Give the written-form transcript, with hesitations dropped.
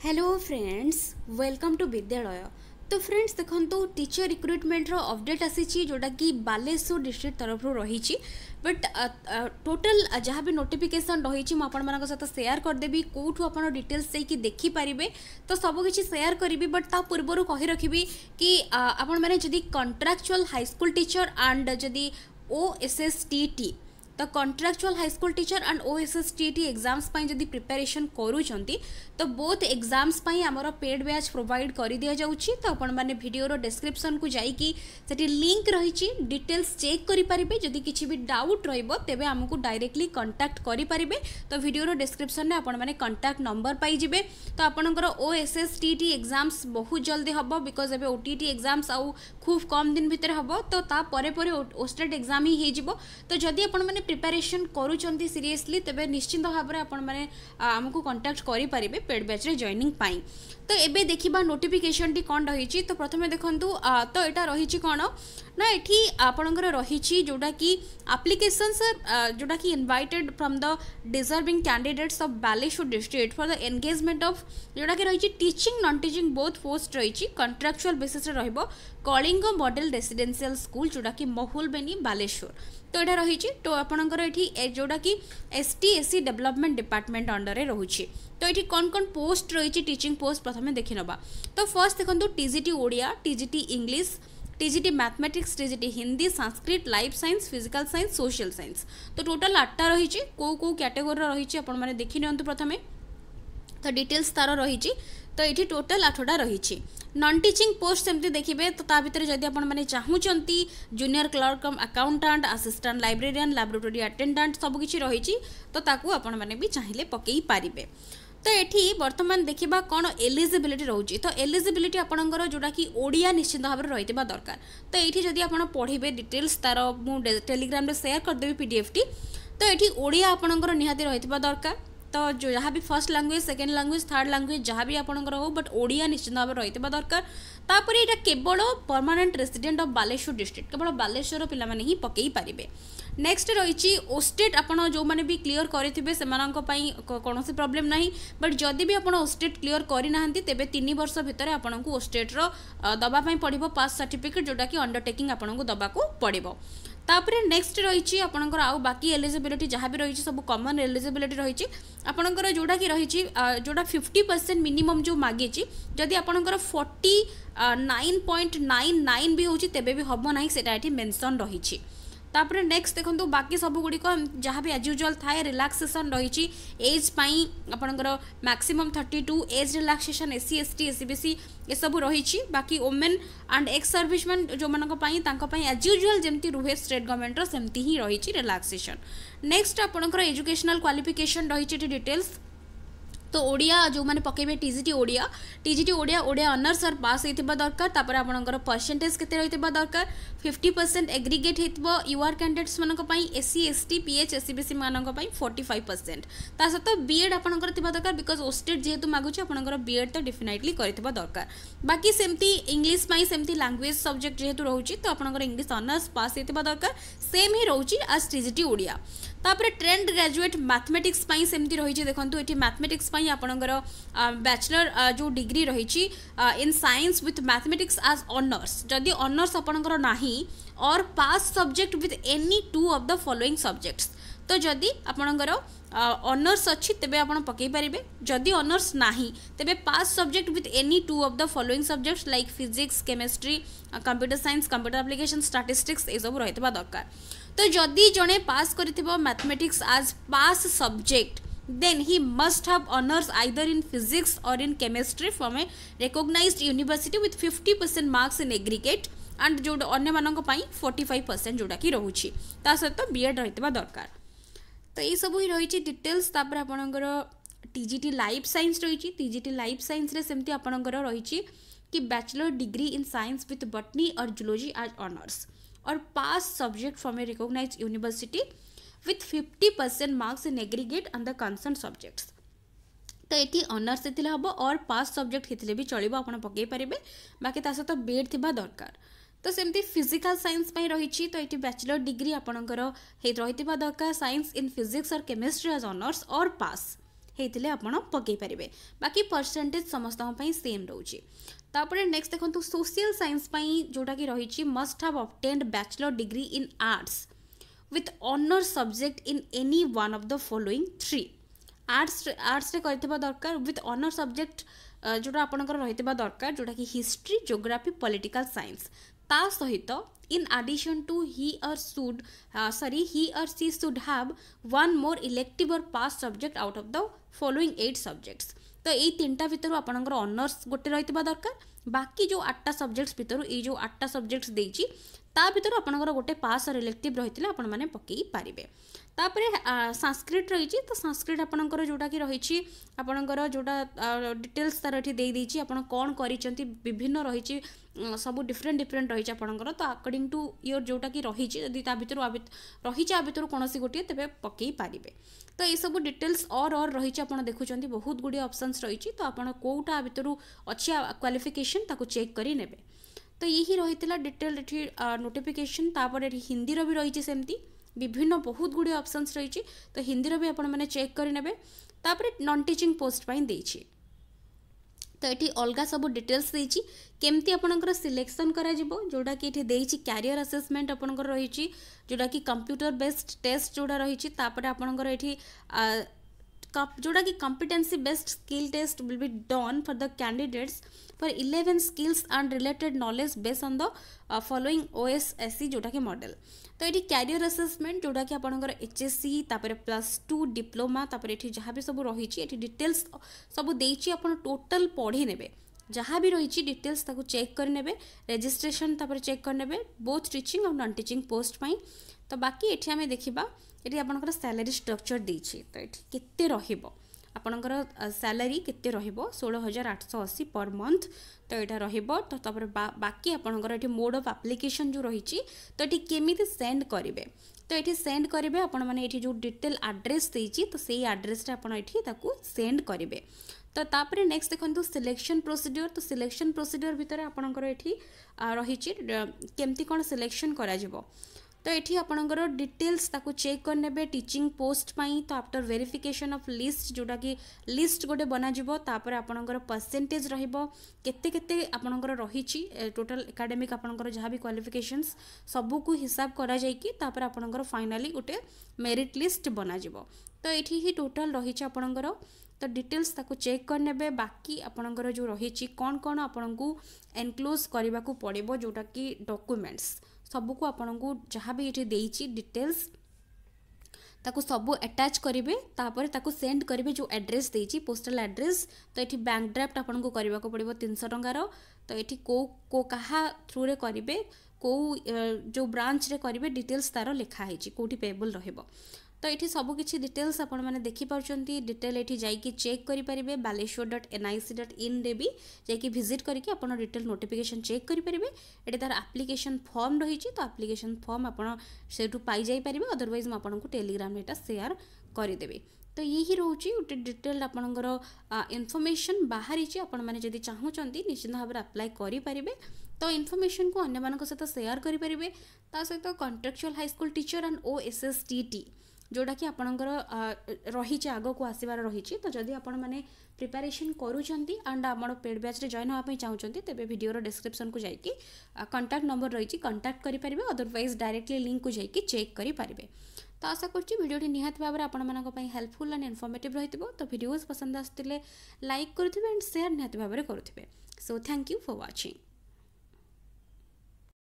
Hello friends, welcome to विद्यालय। तो friends देखो टीचर रिक्रुटमेंट रो अपडेट आसी जोटा कि बालेश्वर डिस्ट्रिक्ट तरफ रही। बट टोटल जहाँ भी नोटिफिकेशन रही मुझे सहित सेयार करदेवी कौटू आप डिटेल्स से देखिपारे। तो सबकि सेयार करी बट ता पूर्व कही रखी कि आपण मैंने जदि कंट्राक्चुअल हाईस्कल टीचर एंड जदि OSSTT तो contractual high school teacher and OSSTT exams जदि प्रिपरेशन करूँगी तो बोथ एग्जाम्स आमर पेड बैच प्रोवाइड कर दि जाऊँगी। तो आपण मैंने वीडियो डिस्क्रिप्शन को जाइए सेठी लिंक रही डिटेल्स चेक करेंगे। जदि किसी भी डाउट रेबे आमको डायरेक्टली कंटाक्ट करेंगे। तो वीडियो डिस्क्रिप्शन में आपण मैंने कंटाक्ट नंबर पाइबे। तो आपंकर OSSTT एग्जाम्स बहुत जल्दी हम बिकज एवं OTT एग्जाम्स आउ खूब कम दिन भितर हम। तो तापर OSTET एग्जाम ही हो। तो जदि आपण मैंने प्रिपरेशन करूँगी सीरियसली तेबे निश्चिंत भाव में आपण मैंने आमको कंटाक्ट करेंगे पेड बैच रे जॉइनिंग पाई। तो एबे देखिबा नोटिफिकेशन टी कौन रही। तो प्रथमे देखंतु तो यहाँ रही कौन ना ये आपणकर रही जोटा कि एप्लिकेशंस जोटा कि invited from the deserving candidates of Baleshwar district for the engagement of जोटा कि रही teaching non teaching both post रही कंट्राक्चुअल बेसिस रे रहिबो कलिंग मॉडल रेसिडेंशियल स्कूल जोटा कि महुलबेनी बालेश्वर। तो यहाँ रही तो आपणकर ये जोटा कि ST/SC डेवलपमेंट डिपार्टमेंट अंडर रे रहुछि। तो ये कौन कौन पोस्ट रही टीचिंग पोस्ट प्रथमे देखि नबा। तो फर्स्ट देखो TGT Odia, TGT English, TGT mathematics, TGT Hindi, Sanskrit, life science, physical science, social science. तो टोटल 8टा रही कौ कैटेगोरी रही आपण मैंने देखि नियंतु प्रथमे। तो डिटेल्स तार रही तो ये टोटल 8टा रही। नॉन टीचिंग पोस्ट सेमती देखिए तो ता भितर जदि आपण मैंने चाहूँगी junior clerk accountant, assistant librarian, laboratory attendant सबकि रही तो ताकू आपण मैंने भी चाहिए पकई पारिबे। तो ये बर्तमान देखा कौन एलिजिबिलिटी रोचे। तो एलिजिबिलिटी आपंकर जोटा कि ओडिया निश्चित भाव में रही दरकार। तो ये जदि आप पढ़े डिटेल्स तार मुझे टेलीग्राम रे शेयर करदेवी PDF टी। तो ये ओडिया आपंकर निहाती रही दरकार। तो जो जहाँ भी first language, second language, third language जहाँ भी आपंकर हो बट ओडिया निश्चित भाव में रही दरकार। तापर ये केवल permanent resident of Baleshwar district केवल बालेश्वर पिला माने ही पकई पारिबे। नेक्स्ट रही OSTET आपन जो माने भी क्लियर करेथिबे सेमानंक पई कोनोसी प्रॉब्लम नाही। बट जदि भी आपन OSTET क्लियर करि नाहंती तेबे 3 वर्ष भितर आपनकु OSTET रो दबा पई पड़िबो पास सर्टिफिकेट जोटा कि अंडरटेकिंग आपनकु दबा को पड़िबो। तापरे नेक्स्ट रही आपनकर आउ बाकी एलिजिबिलिटी जहाँ भी रही सब कॉमन एलिजिबिलिटी रही आपनकर जोटा कि रही जोटा 50% मिनिमम जो मागी जदि आपनकर 49.99 भी होची तेबे भी हबो नाही सेटा एठी मेंशन रही। तापर नेक्स्ट देखो बाकी सब गुड़िक जहाँ भी एज यूजुअल थाए रिलैक्सेशन रही एज पाई आपनकर maximum 32 age relaxation SC ST SCBC ये सब रही। बाकी वोमेन एंड एक्स सर्विसमैन जो मानी एज यूजुअल जमती रुहे स्टेट गवर्नमेंट सेमती ही रही रिलैक्सेशन। नेक्स्ट आपनकर एजुकेशनल क्वालिफिकेशन रही डिटेल्स। तो ओडिया जो मैंने पकेबे TGT ओडिया ओडिया ऑनर्स और पास होइतिबा दरकार। तापर आपनकर परसेंटेज केते रहितिबा दरकार 50% एग्रीगेट हेतिबो यूआर कैंडिडेट्स मानक पई SC ST PH SCBC मानक पई 45%। ता सहित BEd आपनकर तिबा दरकार बिकॉज OSTET जेहेतु मागुची आपनकर BEd तो डेफिनेटली करथिबा दरकार। बाकी सेमती इंग्लिश पई सेमती लैंग्वेज सब्जेक्ट जेहेतु रहउची तो आपनकर इंग्लिश ऑनर्स पास होइतिबा दरकार सेम ही रहउची एज TGT ओडिया। तापर ट्रेंड ग्रेजुएट मैथमेटिक्स पई सेमती रही देखंतु एठी मैथमेटिक्स पई आपनकर बैचलर जो डिग्री रही in science with mathematics as honours जदि ऑनर्स आपनकर नाही और pass subject with any 2 of the following subjects. तो जदि आपनकर ऑनर्स अच्छी तेबे आपण पकई पारिबे। जदि ऑनर्स नाही तेबे pass subject with any 2 of the following subjects like physics, chemistry, computer science, computer application, statistics ये सब रहितबा दरकार। तो जदि जने पास करथिबो mathematics as pass subject then he must have honors either in physics or in chemistry from a recognized university with 50% marks in aggregate and जो अन्य मानक पई 45% जोटा कि रहउची ता सहित BEd रहितबा दरकार। तो ये सब ही रही डिटेल्स। तापर आपनकर TGT लाइफ साइंस रही TGT लाइफ साइंस रे सेमती आपनकर रही कि bachelor degree in science with botany और जूलॉजी एज ऑनर्स और pass subject from a recognised university with 50% marks in aggregate on the concerned subjects। तो ये ऑनर्स हे हम और पास सब्जेक्ट होते भी चलो आप पकई पारे। बाकी सहित BEd थिबा दरकार। तो सेमती फिजिकल साइंस रही तो ये बैचलर डिग्री आपणकर रही दरकार साइंस इन फिजिक्स और केमिस्ट्री एज ऑनर्स और पास ହେଇଥିଲେ आपण पकई पारिबे बाकी परसेंटेज समस्त सेम रोचे तापर नेक्स्ट देखो सोशल साइंस जोटा कि रही must have obtained bachelor degree in arts with honour subject in any one of the following 3 arts रे करथिबा दरकार विथ ऑनर सब्जेक्ट जोटा आपनकर रहितबा दरकार जोटा कि हिस्ट्री ज्योग्राफी पॉलिटिकल साइंस ता सहित in addition to he or she should have one more elective or past subject out of the following 8 subjects तो यही 3टा भितर आपनकर ऑनर्स गोटे रहितबा दरकार बाकी जो 8टा सब्जेक्ट्स भितर ये जो 8टा सब्जेक्ट्स देछि ता भितर आपनकर गोटे पास और इलेक्टिव रहितले आपण माने पकई पारिबे तापरे संस्कृत रही तो संस्कृत आपनकर जोटा कि रही आपनकर जोटा डिटेल्स तार एठी देई देछि आपण कोन करिसंती विभिन्न रही सब डिफरेंट रही आपनकर तो अकॉर्डिंग टू योर जोटा कि रही जदि ता भितर रही आ भितर कोनोसी गोटे तबे पकई पारिबे तो ये सब डिटेल्स और रही आपन देखुचंती बहुत गुडी ऑप्शंस रही तो आपन कोउटा भितर अछि क्वालिफिकेशन ताको चेक करी नेबे तो यही रही डिटेल एठी नोटिफिकेशन तापर हिंदी रो भी रही सेमती विभिन्न बहुत गुडी ऑप्शंस रही तो हिंदी रो भी आपण माने चेक करी नेबे तापर नॉन टीचिंग पोस्ट पाई देछि तो ये अलग सब डिटेल्स देछि केमती आपनकर सिलेक्शन करा जिवो जोटा कि एठी देछि कैरियर असेसमेंट आपनकर रही जोटा कि कंप्यूटर बेस्ड टेस्ट जोटा रही तापर आपनकर एठी जोटा कि competency based skill test will be done for the candidates for 11 skills and related knowledge based on the following OSSC जोटा कि मॉडल तो ये कैरियर असेसमेंट जोटा कि आपनकर HSC तापर +2 डिप्लोमा तापर एठी जहाँ भी सब रही एठी डिटेल्स सब देछि आपन टोटल पढ़ी नेबे जहाँ भी रही डिटेल्स ताको चेक कर नेबे रजिस्ट्रेशन तापर चेक कर नेबे बोथ टीचिंग और नॉन टीचिंग पोस्ट पाई तो बाकी एठी हमें देखिबा ये आपनकर सैलरी स्ट्रक्चर देछि तो ये केते रहिबो आपनकर सैलरी केते रहिबो 16,880 पर मंथ तो यहाँ रहिबो तो तापर बाकी आपनकर एठी मोड ऑफ एप्लीकेशन जो रही तो ये केमिति सेंड करिवे तो ये सेंड करेंगे आपण मैंने ये जो डिटेल एड्रेस देछि तो सेही एड्रेस रे आपण एठी ताकू सेंड करेंगे तो तापर नेक्स्ट देखो सिलेक्शन प्रोसीड्योर तो सिलेक्शन प्रोसीड्योर भितर आपनकर एठी रही केमती कोन सिलेक्शन करा जिवो तो ये आपनकर डिटेल्स ताकू चेक कर नेबे टीचिंग पोस्ट पाई तो आफ्टर वेरिफिकेशन ऑफ लिस्ट जोटा कि लिस्ट गोटे बना जिवो तापर आपनकर परसेंटेज रहिबो केते केते आपनकर रहिछि टोटल एकेडमिक आपनकर जहाँ भी क्वालिफिकेशंस सबू को हिसाब करा जाय कि तापर आपनकर फाइनली गोटे मेरिट लिस्ट बना जिवो तो एठी ही टोटल रहिछि आपनकर तो डिटेल्स ताको चेक कर नेबे बाकी आपनकर जो रहिछि कोन कोन आपनकू एनक्लोज करबा को पड़िबो जोटा कि डॉक्यूमेंट्स सबू को आपनकू जहाँ भी ये देछि डिटेल्स ताको सबू अटैच करेंगे तापर ताको सेंड करेंगे जो एड्रेस देछि पोस्टल एड्रेस तो ये बैंक ड्राफ्ट आपको करने को पड़ो 300 टंकार तो ये को कहा थ्रू रे करेंगे को जो ब्रांच रे करेंगे डिटेल्स तार लिखाई कौटी पेबल रहिबो तो ये सबकि डिटेल्स आपण मैंने देखिपुंट डिटेल ये जाकि चेक करेंगे baleshwar.nic.in रे भी जाकि विजिट करके आप डिटेल नोटिफिकेशन चेक करेंगे ये तार एप्लिकेशन फॉर्म रही तो एप्लिकेशन फॉर्म आप पाई जाई पारे अदरवाइज मुझे टेलीग्राम ये शेयर करदेवी तो यही रोचे गोटे डिटेल आपणकर इनफॉरमेशन बाहरी आपण मैंने जब चाहूँगी निश्चित भाव में अप्लाई करेंगे तो इनफॉरमेशन को अन्य मान सहित शेयर करेंगे सहित contractual high school teacher and OSSTT जोटा कि आपणकर रही आग को आसबार रही तो जदि आपण मैंने प्रिपेरेसन करूँच एंड आम पेड बैच रे जॉइन होगा चाहते तेज वीडियो डिस्क्रिप्शन को जाकि कंटाक्ट नंबर रही कंटाक्ट करेंगे अदरवाइज डायरेक्टली लिंक को जाकि चेक करेंगे तो आशा करुँची वीडियो निहाती भाव में आपण हेल्पफुल एंड इनफॉर्मेटिव रही तो वीडियोस पसंद आसुले लाइक करुवे एंड शेयर निहाती भाव में करुवे so thank you for watching.